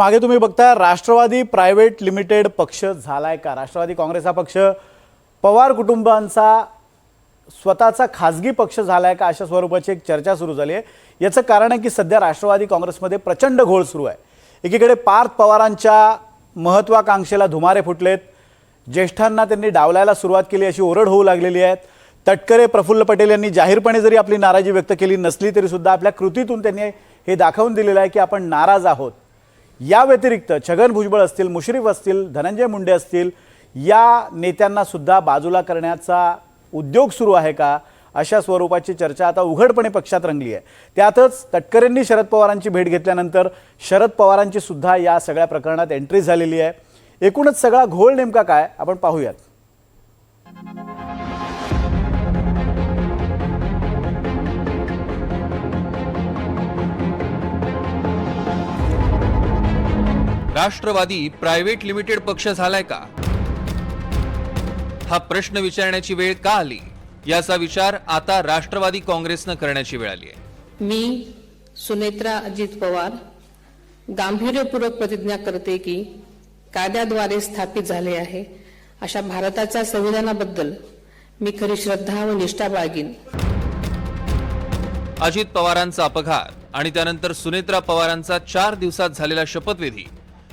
मागे तुम्ही बघता राष्ट्रवादी प्रायव्हेट लिमिटेड पक्ष झालाय का? राष्ट्रवादी काँग्रेस हा पक्ष पवार कुटुंबांचा स्वतःचा खासगी पक्ष झालाय का, अशा स्वरूपाची एक चर्चा सुरू झाली आहे। याचं कारण आहे की सध्या राष्ट्रवादी काँग्रेसमध्ये प्रचंड घोळ सुरू आहे। एकीकडे पार्थ पवारांच्या महत्वाकांक्षेला धुमारे फुटलेत, ज्येष्ठांना त्यांनी डावलायला सुरुवात केली अशी ओरड होऊ लागलेली आहे। तटकरे प्रफुल्ल पटेल यांनी जाहीरपणे जरी आपली नाराजी व्यक्त केली नसली तरी सुद्धा आपल्या कृतीतून त्यांनी हे दाखवून दिलेलं आहे की आपण नाराज आहोत। या व्यतिरिक्त छगन भुजबळ असतील, मुश्रीफ असतील, धनंजय मुंडे असतील, या नेत्यांना सुद्धा बाजूला करण्याचा उद्योग सुरू आहे का, अशा स्वरूपाची चर्चा आता उघडपणे पक्षात रंगली आहे। त्यातच तटकरेंनी शरद पवारांची भेट घेतल्यानंतर शरद पवारांची सुद्धा या सगळ्या प्रकरणात एंट्री झालेली आहे। एकूणच सगळा घोळ नेमका काय आपण पाहूयात। राष्ट्रवादी प्रायव्हेट लिमिटेड पक्ष झालाय का, हा प्रश्न विचारण्याची वेळ का आली, याचा विचार आता राष्ट्रवादी काँग्रेसनं करण्याची वेळ आली आहे। मी सुनेत्रा अजित पवार गांभीर्यपूर्वक प्रतिज्ञा करते की कायद्याद्वारे स्थापित झाले आहे अशा भारताच्या संविधानाबद्दल मी खरी श्रद्धा व निष्ठा बाळगीन। अजित पवारांचा अपघात आणि त्यानंतर सुनेत्रा पवारांचा 4 दिवसात झालेला शपथविधी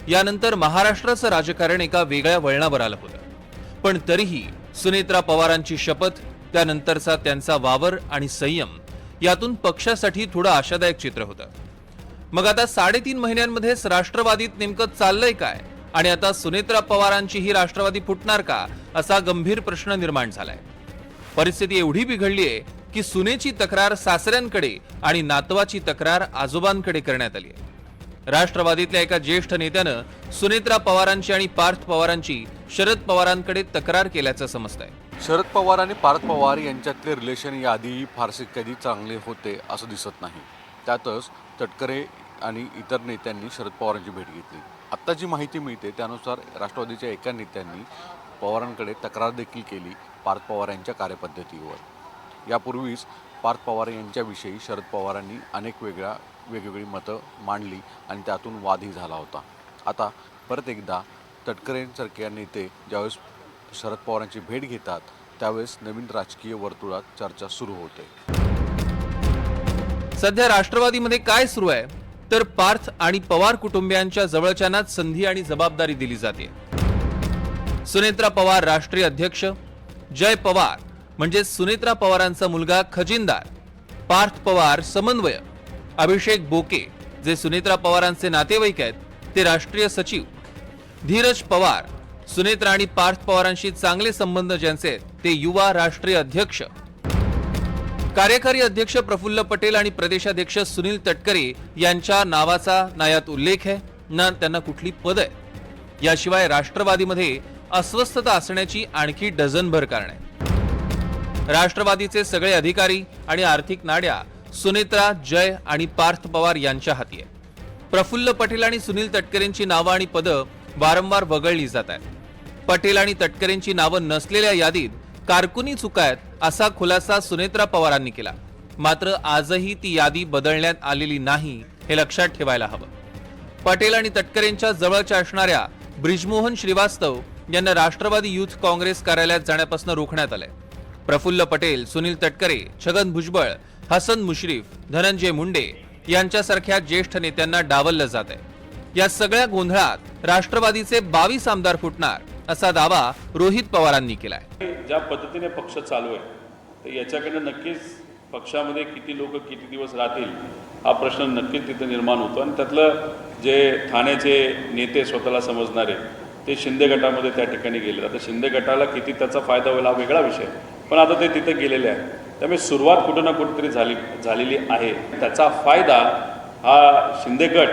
यानंतर महाराष्ट्राचं राजकारण एका वेगळ्या वळणावर आलं होतं। पण तरीही सुनेत्रा पवारांची शपथ, त्यानंतरचा त्यांचा वावर आणि संयम यातून पक्षासाठी थोडं आशादायक चित्र होतं। मग आता 3.5 महिन्यांमध्येच राष्ट्रवादीत नेमकं चाललंय काय आणि आता सुनेत्रा पवारांची ही राष्ट्रवादी फुटणार का, असा गंभीर प्रश्न निर्माण झालाय। परिस्थिती एवढी बिघडली आहे की सुनेची तक्रार सासऱ्यांकडे आणि नातवाची तक्रार आजोबांकडे करण्यात आली आहे। राष्ट्रवादीतल्या एका ज्येष्ठ नेत्यानं सुनेत्रा पवारांची आणि पार्थ पवारांची शरद पवारांकडे तक्रार केल्याचं समजतंय। शरद पवार आणि पार्थ पवार यांच्यातले रिलेशन याआधी फारसे कधी चांगले होते असं दिसत नाही। त्यातच तटकरे आणि इतर नेत्यांनी शरद पवारांची भेट घेतली। आत्ता जी माहिती मिळते त्यानुसार राष्ट्रवादीच्या एका नेत्यांनी पवारांकडे तक्रार देखील केली पार्थ पवार यांच्या कार्यपद्धतीवर। यापूर्वीच पार्थ पवार यांच्याविषयी शरद पवारांनी अनेक वेगवेगळी मतं मांडली आणि त्यातून वादही झाला होता। आता परत एकदा तटकरेंसारखे नेते ज्यावेळेस शरद पवारांची भेट घेतात त्यावेळेस नवीन राजकीय वर्तुळात चर्चा सुरू होते। सध्या राष्ट्रवादीमध्ये काय सुरू आहे तर पार्थ आणि पवार कुटुंबियांच्या जवळच्यांनाच संधी आणि जबाबदारी दिली जाते। सुनेत्रा पवार राष्ट्रीय अध्यक्ष, जय पवार म्हणजे सुनेत्रा पवारांचा मुलगा खजिनदार, पार्थ पवार समन्वयक, अभिषेक बोके जे सुनेत्रा पवारांचे नातेवाईक आहेत ते राष्ट्रीय सचिव, धीरज पवार सुनेत्रा आणि पार्थ पवारांशी चांगले संबंध ज्यांचे आहेत ते युवा राष्ट्रीय अध्यक्ष, कार्यकारी अध्यक्ष प्रफुल्ल पटेल आणि प्रदेशाध्यक्ष सुनील तटकरे यांच्या नावाचा ना यात उल्लेख आहे ना त्यांना कुठली पद आहे। याशिवाय राष्ट्रवादीमध्ये अस्वस्थता असण्याची आणखी डझनभर कारण आहे। राष्ट्रवादीचे सगळे अधिकारी आणि आर्थिक नाड्या सुनेत्रा, जय आणि पार्थ पवार यांच्या हाती आहे। प्रफुल्ल पटेल आणि सुनील तटकरेंची नावं आणि पदं वारंवार वगळली जात आहेत। पटेल आणि तटकरेंची नावं नसलेल्या यादीत कारकुनी चुका आहेत असा खुलासा सुनेत्रा पवारांनी केला। मात्र आजही ती यादी बदलण्यात आलेली नाही हे लक्षात ठेवायला हवं। पटेल आणि तटकरेंच्या जवळच्या असणाऱ्या ब्रिजमोहन श्रीवास्तव यांना राष्ट्रवादी युथ काँग्रेस कार्यालयात जाण्यापासून रोखण्यात आलंय। प्रफुल्ल पटेल, सुनील तटकरे, छगन भुजबळ, हसन मुश्रीफ, धनंजय मुंडे यांच्यासारख्या ज्येष्ठ नेत्यांना डावललं जात आहे। या सगळ्या गोंधळात राष्ट्रवादीचे 22 आमदार फुटणार असा दावा रोहित पवारांनी केलाय। ज्या पद्धतीने पक्ष चालू आहे तर याच्याकडे नक्कीच पक्षामध्ये किती लोक किती दिवस राहतील हा प्रश्न नक्कीच तिथे निर्माण होतो। आणि त्यातलं जे ठाण्याचे नेते स्वतःला समजणारे ते शिंदे गटामध्ये त्या ठिकाणी गेले। आता शिंदे गटाला किती त्याचा फायदा होईल हा वेगळा विषय, पण आता ते तिथे गेलेले आहे। त्यामुळे सुरुवात कुठं ना कुठेतरी झालेली आहे। त्याचा फायदा हा शिंदे गट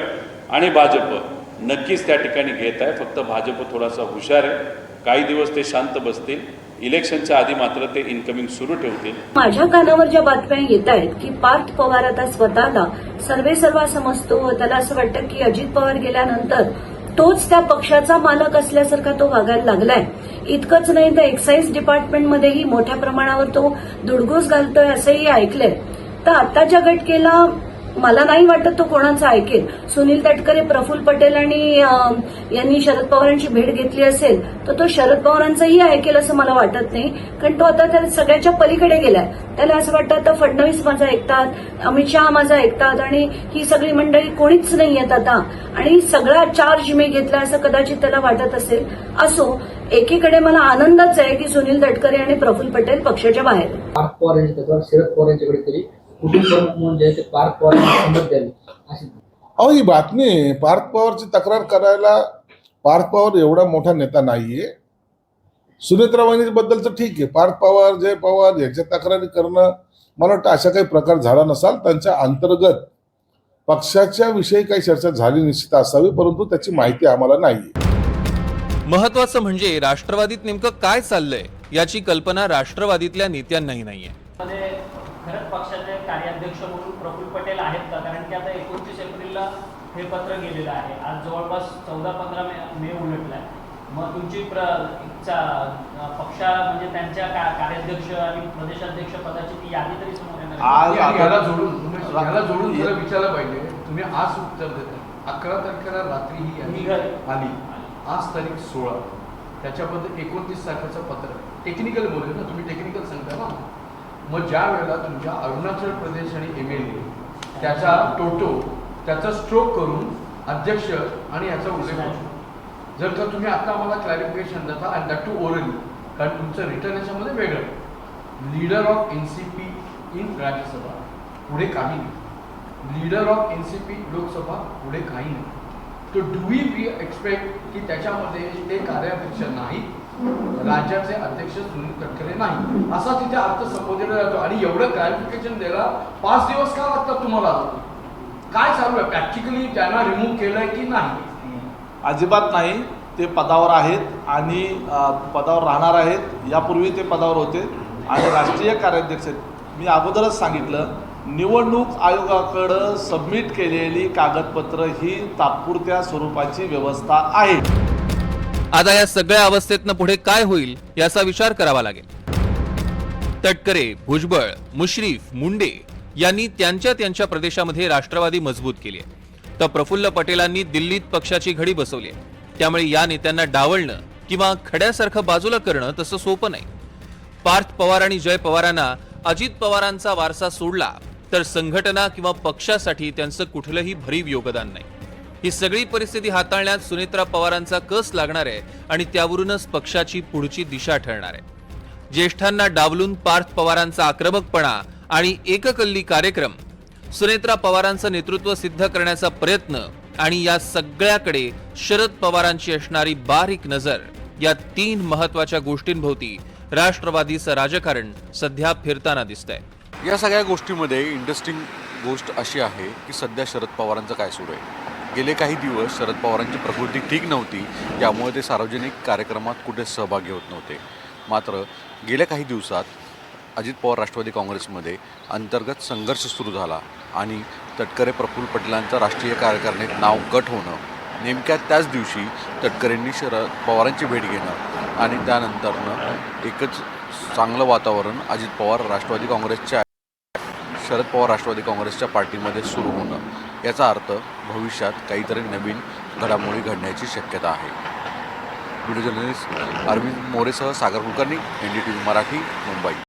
आणि भाजप नक्कीच त्या ठिकाणी घेत आहे। फक्त भाजप थोडासा हुशार आहे, काही दिवस ते शांत बसतील, इलेक्शनच्या आधी मात्र ते इन्कमिंग सुरू ठेवतील। माझ्या कानावर ज्या बातम्या येत आहेत की पार्थ पवार आता स्वतःला सर्वेसर्वा समजतो, त्याला असं वाटतं की अजित पवार गेल्यानंतर तोच त्या पक्षाचा मालक असल्यासारखा तो वागायला लागलाय। इतकंच नाही तर एक्साईज डिपार्टमेंटमध्येही मोठ्या प्रमाणावर तो दुडगूस घालतोय असंही ऐकलंय। तर आताच्या घटकेला मला नाही वाटत तो कोणाचा ऐकेल. सुनील तटकरे, प्रफुल्ल पटेल आणि यांनी शरद पवारांची भेट घेतली असेल तर तो शरद पवारांचंही ऐकेल असं मला वाटत नाही. कारण तो आता त्या सगळ्याच्या पलीकडे गेलाय. त्याला असं वाटतं आता फडणवीस माझा ऐकतात, अमित शहा माझा ऐकतात आणि ही सगळी मंडळी कोणीच नाही आहेत आता, आणि सगळा चार्ज मी घेतला असं कदाचित त्याला वाटत असेल. असो, एकीकडे मला आनंदच आहे की सुनील तटकरे आणि प्रफुल्ल पटेल पक्षाच्या बाहेर. पार्थ पवार यांची तक्रार शरद पवार यांच्याकडे केली, कुटुंब प्रमुख म्हणून जे आहे ते पार्थ पवार यांना संमत द्यावी अशी. अहो, ही बातमी आहे. पार्थ पवारची तक्रार करायला पार्थ पवार एवढा मोठा नेता नाहीये. सुनेत्रा वहिनीबद्दल तर ठीक आहे. पार्थ पवार, जय पवार यांच्या तक्रारी करणं, मला वाटतं अशा काही प्रकार झाला नसाल. त्यांच्या अंतर्गत पक्षाच्या विषयी काही चर्चा झाली निश्चित असावी, परंतु त्याची माहिती आम्हाला नाहीये. महत्वाचं म्हणजे राष्ट्रवादीत नेमकं काय चाललंय याची कल्पना राष्ट्रवादीतल्या नेत्यांनाही नाहीये. मध्ये खरंच पक्षाचे कार्याध्यक्ष म्हणून प्रफुल्ल पटेल आहेत का? कारण की आता 29 एप्रिलला हे पत्र गेलेलं आहे. आज जवळपास 14-15 मे उलटलाय. मग तुमची इच्छा पक्षा म्हणजे त्यांच्या कार्याध्यक्ष आणि प्रदेशाध्यक्ष पदाची ती यादी तरी समोर येणार आहे? आज याला जोडून जरा विचारलं पाहिजे. तुम्ही आज उत्तर देता. 11 तारखेला रात्री ही आली. आज तारीख 16. त्याच्याबद्दल 29 तारखेचं पत्र टेक्निकल बोलले ना, तुम्ही टेक्निकल सांगता ना. मग ज्या वेळेला तुमच्या अरुणाचल प्रदेश आणि MLA त्याचा त्याचा स्ट्रोक करून अध्यक्ष आणि याचा उल्लेख होतो. जर का तुम्ही आता आम्हाला क्लॅरिफिकेशन देता अँड दॅट टू ओरली, कारण तुमचं रिटर्न याच्यामध्ये वेगळं. Leader of NCP in Rajya Sabha पुढे काही नाही. लीडर ऑफ NCP लोकसभा पुढे काही नाही. तो डू वी एक्सपेक्ट की त्याच्यामध्ये ते कार्याध्यक्ष नाही, राज्याचे अध्यक्ष सुनील तटकरे नाही, असा तिथे अर्थ संबोधला जातो. आणि एवढं क्लॅरिफिकेशन द्यायला 5 दिवस का लागतात तुम्हाला? काय चालू आहे प्रॅक्टिकली? त्यांना रिमूव्ह केलंय की नाही? अजिबात नाही. ते पदावर आहेत आणि पदावर राहणार आहेत. यापूर्वी ते पदावर होते आणि राष्ट्रीय कार्याध्यक्ष आहेत. मी अगोदरच सांगितलं, निवडणूक आयोगाकडं सबमिट केलेली कागदपत्र ही तात्पुरत्या स्वरूपाची व्यवस्था आहे. आता या सगळ्या अवस्थेतनं पुढे काय होईल याचा विचार करावा लागेल. तटकरे, भुजबळ, मुश्रीफ, मुंडे यांनी त्यांच्या प्रदेशामध्ये राष्ट्रवादी मजबूत केली आहे, तर प्रफुल्ल पटेलांनी दिल्लीत पक्षाची घडी बसवली आहे. त्यामुळे या नेत्यांना डावलणं किंवा खड्यासारखं बाजूला करणं तसं सोपं नाही. पार्थ पवार आणि जय पवारांना अजित पवारांचा वारसा सोडला तर संघटना किंवा पक्षासाठी त्यांचं कुठलंही भरीव योगदान नाही. ही सगळी परिस्थिती हाताळण्यात सुनेत्रा पवारांचा कस लागणार आहे आणि त्यावरूनच पक्षाची पुढची दिशा ठरणार आहे. ज्येष्ठांना डावलून पार्थ पवारांचा आक्रमकपणा आणि एककल्ली कार्यक्रम, सुनेत्रा पवारांचं नेतृत्व सिद्ध करण्याचा प्रयत्न आणि या सगळ्याकडे शरद पवारांची असणारी बारीक नजर, या 3 महत्वाच्या गोष्टींभोवती राष्ट्रवादीचं राजकारण सध्या फिरताना दिसतंय. या सगळ्या गोष्टीमध्ये इंटरेस्टिंग गोष्ट अशी आहे की सध्या शरद पवारांचं काय सुरू आहे. गेले काही दिवस शरद पवारांची प्रकृती ठीक नव्हती, त्यामुळे ते सार्वजनिक कार्यक्रमात कुठे सहभागी होत नव्हते. मात्र गेल्या काही दिवसात अजित पवार राष्ट्रवादी काँग्रेसमध्ये अंतर्गत संघर्ष सुरू झाला आणि तटकरे प्रफुल्ल पटेलांचं राष्ट्रीय कार्यकारिणीत नाव कट होणं, नेमक्या त्याच दिवशी तटकरेंनी शरद पवारांची भेट घेणं आणि त्यानंतरनं एकच चांगलं वातावरण अजित पवार राष्ट्रवादी काँग्रेसच्या शरद पवार राष्ट्रवादी काँग्रेसच्या पार्टीमध्ये सुरू होणं, याचा अर्थ भविष्यात काहीतरी नवीन घडामोडी घडण्याची शक्यता आहे. व्हिडिओ जर्नलिस्ट अरविंद मोरेसह सागर कुलकर्णी, NDTV मराठी, मुंबई.